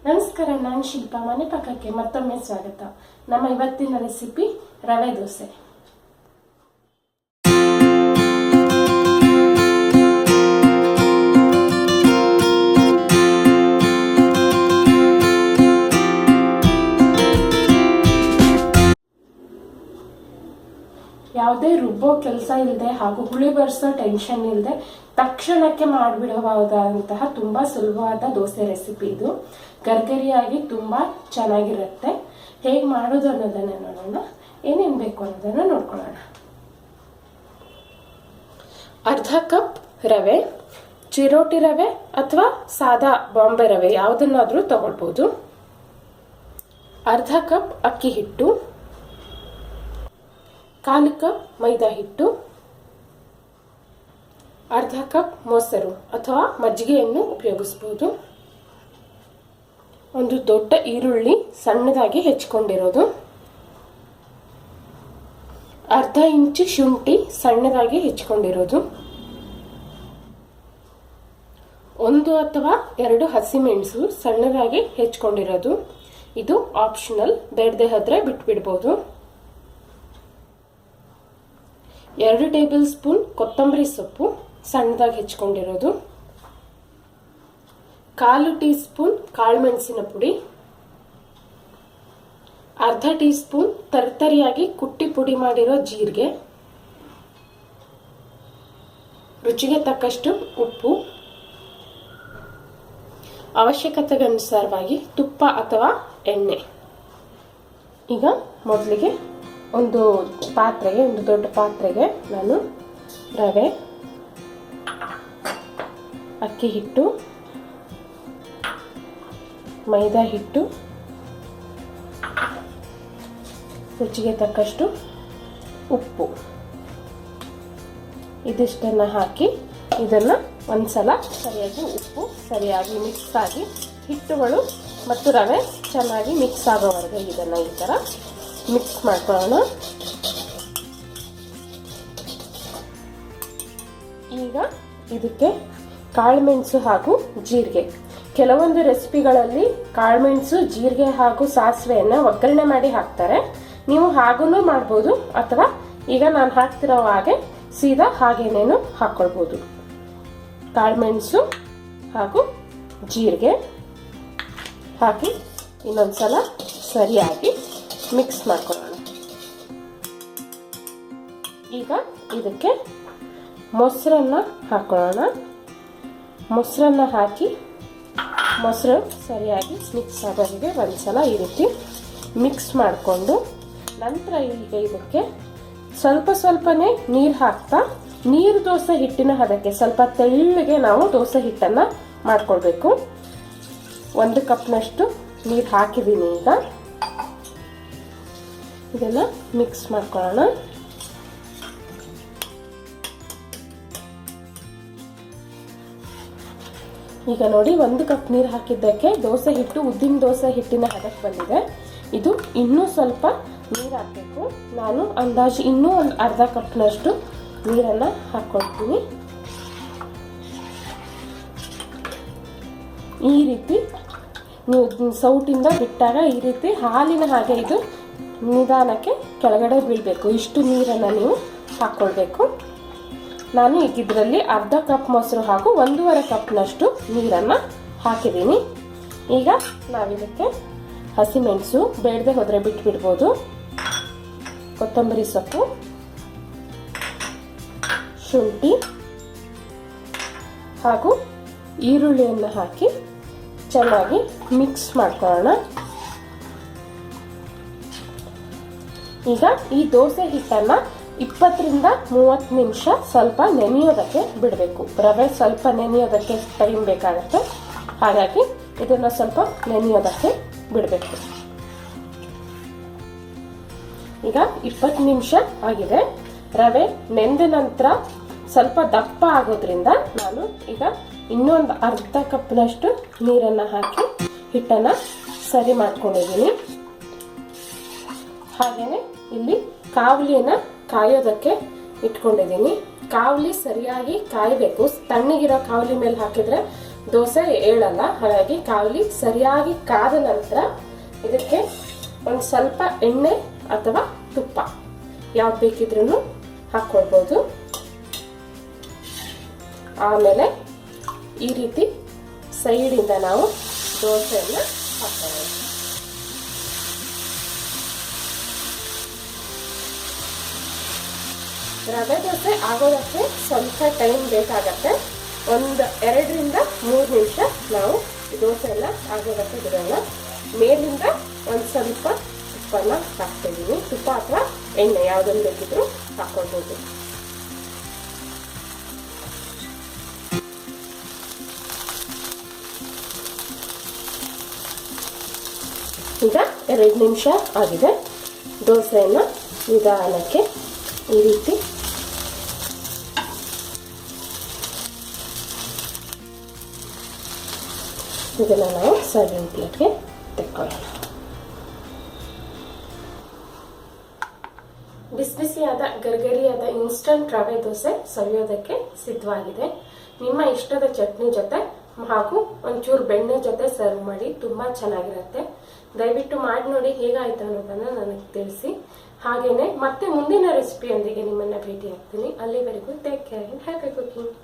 ನಮಸ್ಕಾರ, ನಾನು ಶಿಲ್ಪಾ. ಮನೆ ಪಕ್ಕಕ್ಕೆ ಮತ್ತೊಮ್ಮೆ ಸ್ವಾಗತ. ನಮ್ಮ ಇವತ್ತಿನ ರೆಸಿಪಿ ರವೆ ದೋಸೆ. ಯಾವುದೇ ರುಬ್ಬೋ ಕೆಲಸ ಇಲ್ಲದೆ ಹಾಗೂ ಹುಳಿ ಬರ್ಸೋ ಟೆನ್ಷನ್ ಇಲ್ಲದೆ ತಕ್ಷಣಕ್ಕೆ ಮಾಡಿಬಿಡಬಹುದಾದಂತಹ ತುಂಬಾ ಸುಲಭವಾದ ದೋಸೆ ರೆಸಿಪಿ ಇದು. ಗರ್ಗರಿಯಾಗಿ ತುಂಬಾ ಚೆನ್ನಾಗಿರುತ್ತೆ. ಹೇಗೆ ಮಾಡೋದು ಅನ್ನೋದನ್ನ ನೋಡೋಣ. ಏನೇನು ಬೇಕು ಅನ್ನೋದನ್ನ ನೋಡ್ಕೊಳ್ಳೋಣ. ಅರ್ಧ ಕಪ್ ರವೆ, ಚಿರೋಟಿ ರವೆ ಅಥವಾ ಸಾದಾ ಬಾಂಬೆ ರವೆ ಯಾವುದನ್ನಾದ್ರೂ ತಗೊಳ್ಬಹುದು. ಅರ್ಧ ಕಪ್ ಅಕ್ಕಿ ಹಿಟ್ಟು, 1/4 ಕಪ್ ಮೈದಾ ಹಿಟ್ಟು, ಅರ್ಧ ಕಪ್ ಮೊಸರು ಅಥವಾ ಮಜ್ಜಿಗೆಯನ್ನು ಉಪಯೋಗಿಸಬಹುದು. ಒಂದು ದೊಡ್ಡ ಈರುಳ್ಳಿ ಸಣ್ಣದಾಗಿ ಹೆಚ್ಚಿಕೊಂಡಿರೋದು, ಅರ್ಧ ಇಂಚು ಶುಂಠಿ ಸಣ್ಣದಾಗಿ ಹೆಚ್ಚಿಕೊಂಡಿರೋದು, 1 ಅಥವಾ 2 ಹಸಿಮೆಣಸು ಸಣ್ಣದಾಗಿ ಹೆಚ್ಚಿಕೊಂಡಿರೋದು. ಇದು ಆಪ್ಷನಲ್, ಬೇಡದೆ ಹೋದ್ರೆ ಬಿಟ್ಬಿಡ್ಬೋದು. 2 ಟೇಬಲ್ ಸ್ಪೂನ್ ಕೊತ್ತಂಬರಿ ಸೊಪ್ಪು ಸಣ್ಣದಾಗಿ ಹೆಚ್ಚಿಕೊಂಡಿರೋದು, 1/4 ಟೀ ಸ್ಪೂನ್ ಕಾಳುಮೆಣಸಿನ ಪುಡಿ, ಅರ್ಧ ಟೀ ಸ್ಪೂನ್ ತರ್ತರಿಯಾಗಿ ಕುಟ್ಟಿ ಪುಡಿ ಮಾಡಿರೋ ಜೀರಿಗೆ, ರುಚಿಗೆ ತಕ್ಕಷ್ಟು ಉಪ್ಪು, ಅವಶ್ಯಕತೆಗನುಸಾರವಾಗಿ ತುಪ್ಪ ಅಥವಾ ಎಣ್ಣೆ. ಈಗ ಮೊದಲಿಗೆ ಒಂದು ದೊಡ್ಡ ಪಾತ್ರೆಗೆ ನಾನು ರವೆ, ಅಕ್ಕಿ ಹಿಟ್ಟು, ಮೈದಾ ಹಿಟ್ಟು, ರುಚಿಗೆ ತಕ್ಕಷ್ಟು ಉಪ್ಪು ಇದಿಷ್ಟನ್ನು ಹಾಕಿ ಇದನ್ನು ಒಂದ್ಸಲ ಸರಿಯಾಗಿ ಉಪ್ಪು ಸರಿಯಾಗಿ ಮಿಕ್ಸ್ ಆಗಿ ಹಿಟ್ಟುಗಳು ಮತ್ತು ರವೆ ಚೆನ್ನಾಗಿ ಮಿಕ್ಸ್ ಆಗೋವರೆಗೆ ಇದನ್ನು ಈ ಥರ ಮಿಕ್ಸ್ ಮಾಡ್ಕೊಳ್ಳೋಣ. ಈಗ ಇದಕ್ಕೆ ಕಾಳುಮೆಣಸು ಹಾಗೂ ಜೀರಿಗೆ. ಕೆಲವೊಂದು ರೆಸಿಪಿಗಳಲ್ಲಿ ಕಾಳುಮೆಣಸು, ಜೀರಿಗೆ ಹಾಗೂ ಸಾಸಿವೆಯನ್ನು ಒಗ್ಗರಣೆ ಮಾಡಿ ಹಾಕ್ತಾರೆ. ನೀವು ಹಾಗೂ ಮಾಡ್ಬೋದು, ಅಥವಾ ಈಗ ನಾನು ಹಾಕ್ತಿರೋ ಹಾಗೆ ಸೀದಾ ಹಾಗೇನೇನು ಹಾಕ್ಕೊಳ್ಬೋದು. ಕಾಳುಮೆಣಸು ಹಾಗೂ ಜೀರಿಗೆ ಹಾಕಿ ಇನ್ನೊಂದ್ಸಲ ಸರಿಯಾಗಿ ಮಿಕ್ಸ್ ಮಾಡ್ಕೊಳ್ಳೋಣ. ಈಗ ಇದಕ್ಕೆ ಮೊಸರನ್ನ ಹಾಕೊಳ್ಳೋಣ. ಮೊಸರನ್ನ ಹಾಕಿ ಮೊಸರು ಸರಿಯಾಗಿ ಮಿಕ್ಸ್ ಆಗೋರಿಗೆ ಒಂದ್ಸಲ ಈ ರೀತಿ ಮಿಕ್ಸ್ ಮಾಡಿಕೊಂಡು ನಂತರ ಈಗ ಇದಕ್ಕೆ ಸ್ವಲ್ಪನೇ ನೀರು ಹಾಕ್ತಾ, ನೀರು ದೋಸೆ ಹಿಟ್ಟಿನ ಹದಕ್ಕೆ ಸ್ವಲ್ಪ ತೆಳ್ಳಗೆ ನಾವು ದೋಸೆ ಹಿಟ್ಟನ್ನು ಮಾಡ್ಕೊಳ್ಬೇಕು. 1 ಕಪ್ನಷ್ಟು ನೀರು ಹಾಕಿದ್ದೀನಿ. ಈಗ ಇದನ್ನ ಮಿಕ್ಸ್ ಮಾಡ್ಕೊಳ್ಳೋಣ. ಈಗ ನೋಡಿ, 1 ಕಪ್ ನೀರು ಹಾಕಿದ್ದಕ್ಕೆ ದೋಸೆ ಹಿಟ್ಟು ಉದ್ದಿನ ದೋಸೆ ಹಿಟ್ಟಿನ ಹದಕ್ಕೆ ಬಂದಿದೆ. ಇದು ಇನ್ನೂ ಸ್ವಲ್ಪ ನೀರು ಹಾಕಬೇಕು. ನಾನು ಅಂದಾಜು ಇನ್ನೂ ಒಂದು ಅರ್ಧ ಕಪ್ನಷ್ಟು ನೀರನ್ನು ಹಾಕ್ಕೊಳ್ತೀನಿ. ಈ ರೀತಿ ನೀವು ಸೌಟಿಂದ ಬಿಟ್ಟಾಗ ಈ ರೀತಿ ಹಾಲಿನ ಹಾಗೆ ಇದು ನಿಧಾನಕ್ಕೆ ಕೆಳಗಡೆ ಬೀಳಬೇಕು. ಇಷ್ಟು ನೀರನ್ನು ನೀವು ಹಾಕ್ಕೊಳ್ಬೇಕು. ನಾನು ಈಗ ಇದರಲ್ಲಿ ಅರ್ಧ ಕಪ್ ಮೊಸರು ಹಾಗೂ 1.5 ಕಪ್ನಷ್ಟು ನೀರನ್ನು ಹಾಕಿದ್ದೀನಿ. ಈಗ ನಾವಿದಕ್ಕೆ ಹಸಿಮೆಣಸು, ಬೇಡದೆ ಹೋದರೆ ಬಿಟ್ಬಿಡ್ಬೋದು, ಕೊತ್ತಂಬರಿ ಸೊಪ್ಪು, ಶುಂಠಿ ಹಾಗೂ ಈರುಳ್ಳಿಯನ್ನು ಹಾಕಿ ಚೆನ್ನಾಗಿ ಮಿಕ್ಸ್ ಮಾಡ್ಕೊಳ್ಳೋಣ. ಈಗ ಈ ದೋಸೆ ಹಿಟ್ಟನ್ನು 20ರಿಂದ 30 ನಿಮಿಷ ಸ್ವಲ್ಪ ನೆನೆಯೋದಕ್ಕೆ ಬಿಡಬೇಕು. ರವೆ ಸ್ವಲ್ಪ ನೆನೆಯೋದಕ್ಕೆ ಟೈಮ್ ಬೇಕಾಗುತ್ತೆ, ಹಾಗಾಗಿ ಇದನ್ನು ಸ್ವಲ್ಪ ನೆನೆಯೋದಕ್ಕೆ ಬಿಡಬೇಕು. ಈಗ 20 ನಿಮಿಷ ಆಗಿದೆ. ರವೆ ನೆಂದ ನಂತರ ಸ್ವಲ್ಪ ದಪ್ಪ ಆಗೋದ್ರಿಂದ ನಾನು ಈಗ ಇನ್ನೊಂದು ಅರ್ಧ ಕಪ್ನಷ್ಟು ನೀರನ್ನು ಹಾಕಿ ಹಿಟ್ಟನ್ನು ಸರಿ ಮಾಡ್ಕೊಂಡಿದ್ದೀನಿ. ಹಾಗೆಯೇ ಇಲ್ಲಿ ಕಾವಲಿನ ಕಾಯೋದಕ್ಕೆ ಇಟ್ಕೊಂಡಿದ್ದೀನಿ. ಕಾವಲಿ ಸರಿಯಾಗಿ ಕಾಯಬೇಕು. ತಣ್ಣಗಿರೋ ಕಾವಲಿ ಮೇಲೆ ಹಾಕಿದ್ರೆ ದೋಸೆ ಏಳಲ್ಲ. ಹಾಗಾಗಿ ಕಾವಲಿ ಸರಿಯಾಗಿ ಕಾದ ನಂತರ ಇದಕ್ಕೆ ಒಂದು ಸ್ವಲ್ಪ ಎಣ್ಣೆ ಅಥವಾ ತುಪ್ಪ ಯಾವ್ದು ಬೇಕಿದ್ರೂ ಹಾಕ್ಕೊಳ್ಬೋದು. ಆಮೇಲೆ ಈ ರೀತಿ ಸೈಡಿಂದ ನಾವು ದೋಸೆಯನ್ನು ಹಾಕ್ಕೊಳ್ಳೋದು. ರವೆ ದೋಸೆ ಆಗೋದಕ್ಕೆ ಸ್ವಲ್ಪ ಟೈಮ್ ಬೇಕಾಗತ್ತೆ. ಒಂದು 2ರಿಂದ 3 ನಿಮಿಷ ನಾವು ದೋಸೆ ಎಲ್ಲ ಆಗೋದಕ್ಕೆ ಬಿಡೋಣ. ಮೇಲಿಂದ ಒಂದು ಸ್ವಲ್ಪ ತುಪ್ಪನ ಹಾಕ್ತಿದ್ದೀನಿ. ತುಪ್ಪ ಅಥವಾ ಎಣ್ಣೆ ಯಾವುದನ್ನು ಬೇಕಿದ್ರೂ ಹಾಕ್ಕೊಳ್ಬೋದು. ಈಗ 2 ನಿಮಿಷ ಆಗಿದೆ. ದೋಸೆಯನ್ನು ನಿಧಾನಕ್ಕೆ ಈ ರೀತಿ ಇದನ್ನು ನಾವು ಸರ್ವಿಂಗ್ ಪ್ಲೇಟ್ಗೆ ತೆಕ್ಕೊಳ್ಳೋಣ. ಬಿಸಿಬಿಸಿಯಾದ ಗರ್ಗರಿಯಾದ ಇನ್ಸ್ಟಂಟ್ ರವೆ ದೋಸೆ ಸವಿಯೋದಕ್ಕೆ ಸಿದ್ಧವಾಗಿದೆ. ನಿಮ್ಮ ಇಷ್ಟದ ಚಟ್ನಿ ಜೊತೆ ಹಾಗೂ ಒಂಚೂರು ಬೆಣ್ಣೆ ಜೊತೆ ಸರ್ವ್ ಮಾಡಿ. ತುಂಬಾ ಚೆನ್ನಾಗಿರುತ್ತೆ. ದಯವಿಟ್ಟು ಮಾಡಿ ನೋಡಿ ಹೇಗಾಯ್ತು ಅನ್ನೋದನ್ನ ನನಗೆ ತಿಳಿಸಿ. ಹಾಗೇನೆ ಮತ್ತೆ ಮುಂದಿನ ರೆಸಿಪಿಯೊಂದಿಗೆ ನಿಮ್ಮನ್ನ ಭೇಟಿ ಆಗ್ತೀನಿ. ಅಲ್ಲಿವರೆಗೂ take care and happy cooking.